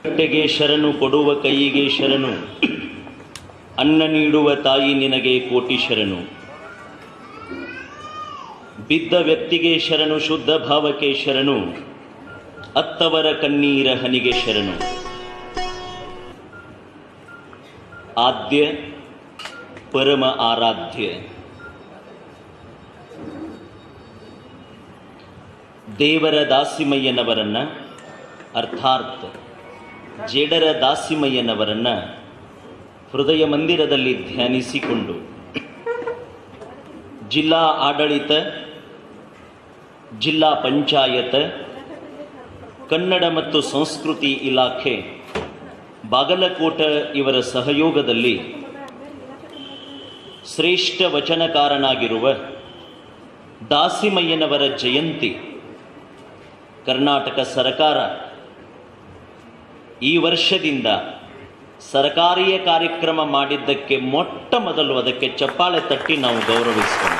ಹೊಟ್ಟೆಗೆ ಶರಣು, ಕೊಡುವ ಕೈಯಿಗೆ ಶರಣು, ಅನ್ನ ನೀಡುವ ತಾಯಿ ನಿನಗೆ ಕೋಟಿ ಶರಣು. ಬಿದ್ದ ವ್ಯಕ್ತಿಗೆ ಶರಣು, ಶುದ್ಧ ಭಾವಕ್ಕೆ ಶರಣು, ಅತ್ತವರ ಕಣ್ಣೀರ ಹನಿಗೆ ಶರಣು. ಆದ್ಯ ಪರಮ ಆರಾಧ್ಯ ದೇವರ ದಾಸಿಮಯ್ಯನವರನ್ನ, ಅರ್ಥಾತ್ ಜೇಡರ ದಾಸಿಮಯ್ಯನವರನ್ನ ಹೃದಯ ಮಂದಿರದಲ್ಲಿ ಧ್ಯಾನಿಸಿಕೊಂಡು ಜಿಲ್ಲಾ ಆಡಳಿತ, ಜಿಲ್ಲಾ ಪಂಚಾಯತ್, ಕನ್ನಡ ಮತ್ತು ಸಂಸ್ಕೃತಿ ಇಲಾಖೆ ಬಾಗಲಕೋಟ ಇವರ ಸಹಯೋಗದಲ್ಲಿ ಶ್ರೇಷ್ಠ ವಚನಕಾರನಾಗಿರುವ ದಾಸಿಮಯ್ಯನವರ ಜಯಂತಿ ಕರ್ನಾಟಕ ಸರ್ಕಾರ ಈ ವರ್ಷದಿಂದ ಸರಕಾರಿಯ ಕಾರ್ಯಕ್ರಮ ಮಾಡಿದ್ದಕ್ಕೆ ಮೊಟ್ಟ ಮೊದಲು ಅದಕ್ಕೆ ಚಪ್ಪಾಳೆ ತಟ್ಟಿ ನಾವು ಗೌರವಿಸೋಣ.